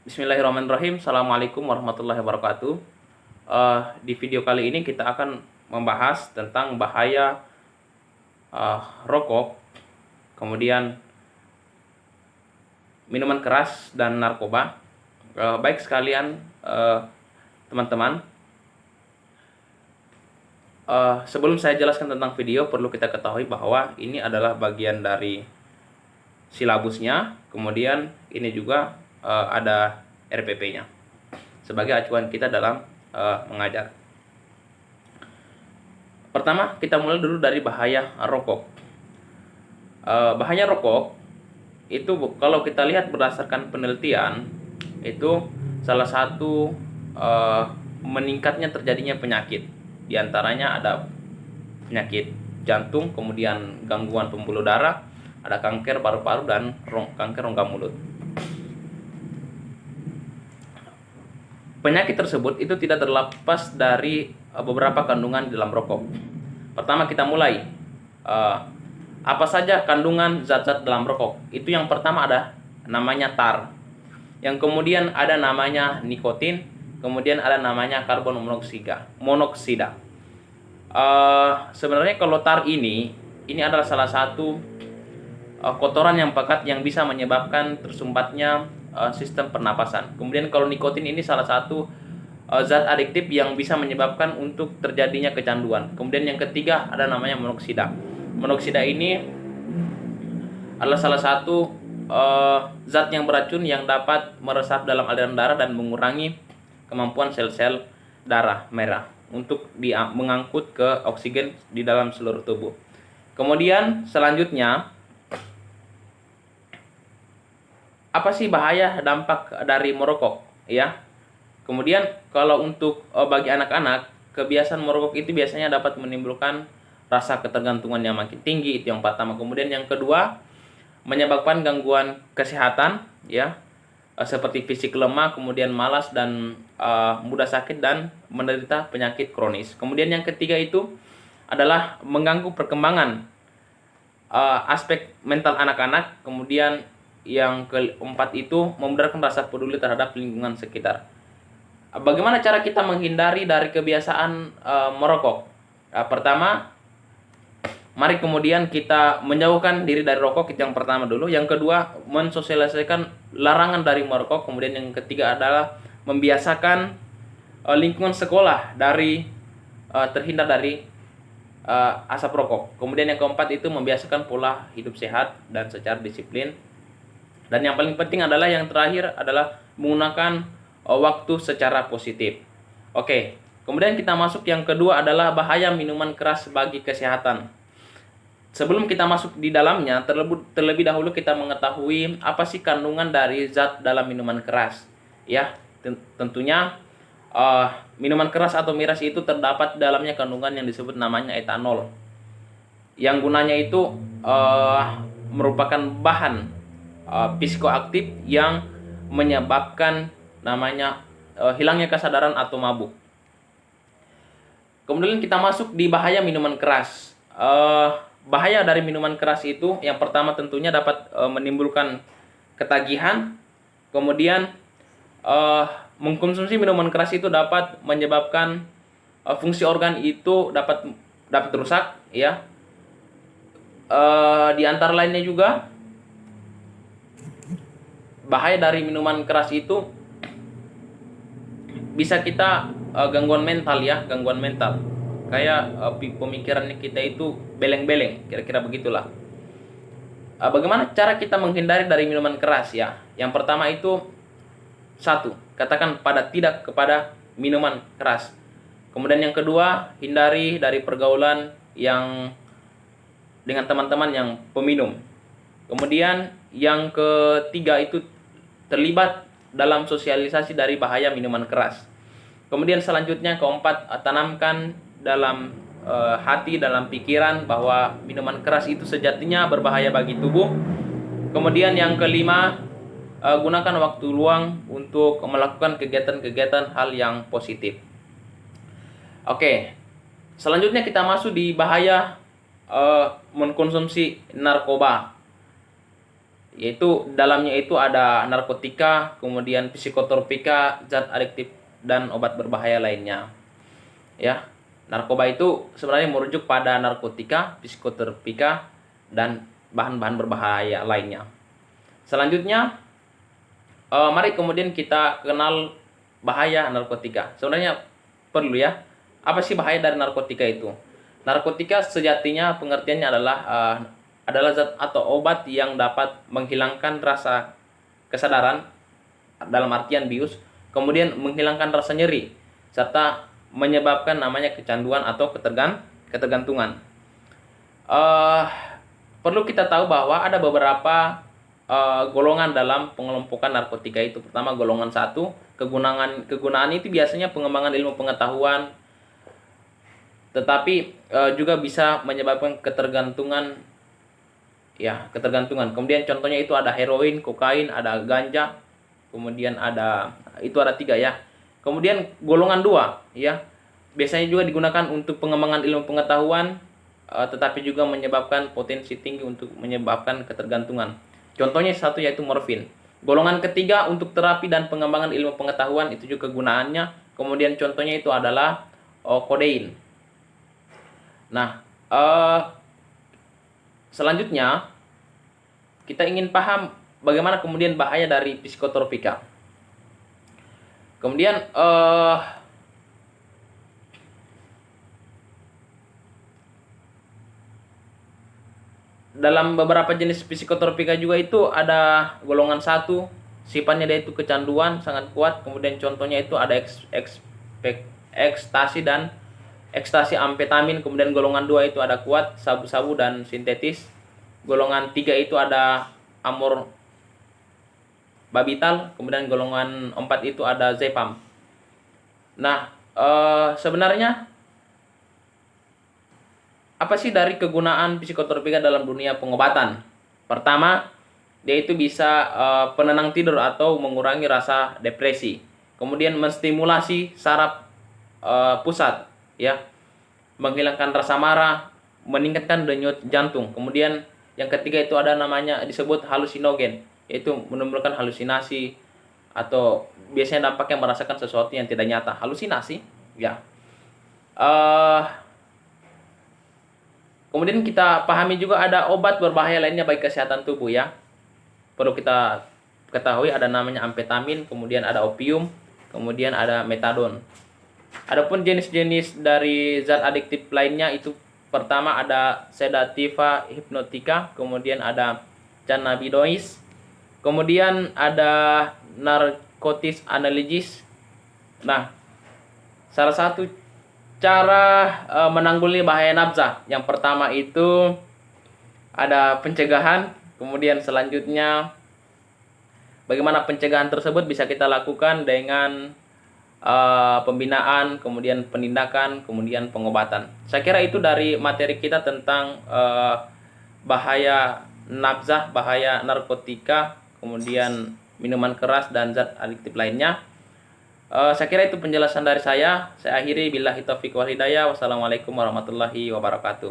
Bismillahirrahmanirrahim. Assalamualaikum warahmatullahi wabarakatuh. Di video kali ini kita akan membahas tentang bahaya rokok, kemudian minuman keras dan narkoba. Baik sekalian teman-teman, sebelum saya jelaskan tentang video, perlu kita ketahui bahwa ini adalah bagian dari silabusnya. Kemudian ini juga ada RPP-nya sebagai acuan kita dalam mengajar. Pertama, kita mulai dulu dari bahaya rokok. Bahaya rokok itu kalau kita lihat berdasarkan penelitian, itu salah satu meningkatnya terjadinya penyakit. Di antaranya ada penyakit jantung, kemudian gangguan pembuluh darah, ada kanker paru-paru dan kanker rongga mulut. Penyakit tersebut itu tidak terlepas dari beberapa kandungan di dalam rokok. Pertama, kita mulai apa saja kandungan zat-zat dalam rokok. Itu yang pertama ada namanya tar, yang kemudian ada namanya nikotin, kemudian ada namanya karbon monoksida. Sebenarnya kalau tar ini adalah salah satu kotoran yang pekat yang bisa menyebabkan tersumbatnya sistem pernapasan. Kemudian kalau nikotin ini salah satu zat adiktif yang bisa menyebabkan untuk terjadinya kecanduan. Kemudian yang ketiga ada namanya monoksida. Monoksida ini adalah salah satu zat yang beracun yang dapat meresap dalam aliran darah dan mengurangi kemampuan sel-sel darah merah untuk mengangkut ke oksigen di dalam seluruh tubuh. Kemudian selanjutnya, apa sih bahaya dampak dari merokok, ya? Kemudian kalau untuk bagi anak-anak, kebiasaan merokok itu biasanya dapat menimbulkan rasa ketergantungan yang makin tinggi, itu yang pertama. Kemudian yang kedua, menyebabkan gangguan kesehatan, ya, seperti fisik lemah, kemudian malas dan mudah sakit dan menderita penyakit kronis. Kemudian yang ketiga itu adalah mengganggu perkembangan aspek mental anak-anak. Kemudian yang keempat itu memudarkan rasa peduli terhadap lingkungan sekitar. Bagaimana cara kita menghindari dari kebiasaan merokok? Pertama, mari kemudian kita menjauhkan diri dari rokok, itu yang pertama dulu. Yang kedua, mensosialisasikan larangan dari merokok. Kemudian yang ketiga adalah membiasakan lingkungan sekolah dari terhindar dari asap rokok. Kemudian yang keempat itu membiasakan pola hidup sehat dan secara disiplin. Dan yang paling penting adalah yang terakhir adalah menggunakan waktu secara positif. Oke, kemudian kita masuk yang kedua adalah bahaya minuman keras bagi kesehatan. Sebelum kita masuk di dalamnya, terlebih dahulu kita mengetahui apa sih kandungan dari zat dalam minuman keras. Ya, tentunya minuman keras atau miras itu terdapat dalamnya kandungan yang disebut namanya etanol. Yang gunanya itu merupakan bahan psikoaktif yang menyebabkan namanya hilangnya kesadaran atau mabuk. Kemudian kita masuk di bahaya minuman keras. Bahaya dari minuman keras itu yang pertama tentunya dapat menimbulkan ketagihan. Kemudian mengkonsumsi minuman keras itu dapat menyebabkan fungsi organ itu dapat rusak, ya. Di antara lainnya juga bahaya dari minuman keras itu bisa kita gangguan mental, ya, gangguan mental. Kayak pemikiran kita itu beleng-beleng, kira-kira begitulah. Bagaimana cara kita menghindari dari minuman keras, ya? Yang pertama itu satu, katakan tidak kepada minuman keras. Kemudian yang kedua, hindari dari pergaulan yang dengan teman-teman yang peminum. Kemudian yang ketiga itu terlibat dalam sosialisasi dari bahaya minuman keras. Kemudian selanjutnya keempat, tanamkan dalam hati, dalam pikiran bahwa minuman keras itu sejatinya berbahaya bagi tubuh. Kemudian yang kelima, gunakan waktu luang untuk melakukan kegiatan-kegiatan hal yang positif. Oke, selanjutnya kita masuk di bahaya mengkonsumsi narkoba. yaitu dalamnya itu ada narkotika, kemudian psikotropika, zat adiktif dan obat berbahaya lainnya. Ya, narkoba itu sebenarnya merujuk pada narkotika, psikotropika dan bahan-bahan berbahaya lainnya. Selanjutnya, mari kemudian kita kenal bahaya narkotika. Sebenarnya perlu ya, apa sih bahaya dari narkotika itu? Narkotika sejatinya pengertiannya adalah zat atau obat yang dapat menghilangkan rasa kesadaran dalam artian bius, kemudian menghilangkan rasa nyeri, serta menyebabkan namanya kecanduan atau ketergantungan. Perlu kita tahu bahwa ada beberapa golongan dalam pengelompokan narkotika itu. Pertama, golongan 1, kegunaan itu biasanya pengembangan ilmu pengetahuan, tetapi juga bisa menyebabkan ketergantungan. Ya, ketergantungan. Kemudian contohnya itu ada heroin, kokain, ada ganja, kemudian itu ada 3 ya. Kemudian golongan 2 ya, biasanya juga digunakan untuk pengembangan ilmu pengetahuan, tetapi juga menyebabkan potensi tinggi untuk menyebabkan ketergantungan. Contohnya 1 yaitu morfin. Golongan ketiga untuk terapi dan pengembangan ilmu pengetahuan, itu juga kegunaannya. Kemudian contohnya itu adalah kodein. Nah, selanjutnya kita ingin paham bagaimana kemudian bahaya dari psikotropika. Kemudian dalam beberapa jenis psikotropika juga itu ada golongan 1, sifatnya dia itu kecanduan sangat kuat. Kemudian contohnya itu ada ekstasi dan ekstasi amfetamin. Kemudian golongan 2 itu ada kuat, sabu-sabu dan sintetis. Golongan 3 itu ada amor babital. Kemudian golongan 4 itu ada zepam. Nah, sebenarnya apa sih dari kegunaan psikotropika dalam dunia pengobatan? Pertama, dia itu bisa penenang tidur atau mengurangi rasa depresi. Kemudian menstimulasi saraf pusat, ya, menghilangkan rasa marah, meningkatkan denyut jantung. Kemudian yang ketiga itu ada namanya disebut halusinogen, yaitu menimbulkan halusinasi atau biasanya dampaknya merasakan sesuatu yang tidak nyata. Halusinasi, ya. Kemudian kita pahami juga ada obat berbahaya lainnya bagi kesehatan tubuh ya. Perlu kita ketahui ada namanya amfetamin, kemudian ada opium, kemudian ada metadon. Adapun jenis-jenis dari zat adiktif lainnya itu pertama ada sedativa hipnotika, kemudian ada cannabinoids, kemudian ada narkotis analgis. Nah, salah satu cara menanggulangi bahaya nafsa, yang pertama itu ada pencegahan, kemudian selanjutnya bagaimana pencegahan tersebut bisa kita lakukan dengan pembinaan, kemudian penindakan, kemudian pengobatan. Saya kira itu dari materi kita tentang bahaya nafsa, bahaya narkotika, kemudian minuman keras dan zat adiktif lainnya. Saya kira itu penjelasan dari saya. Saya akhiri billahi taufiq wal hidayah. Wassalamualaikum warahmatullahi wabarakatuh.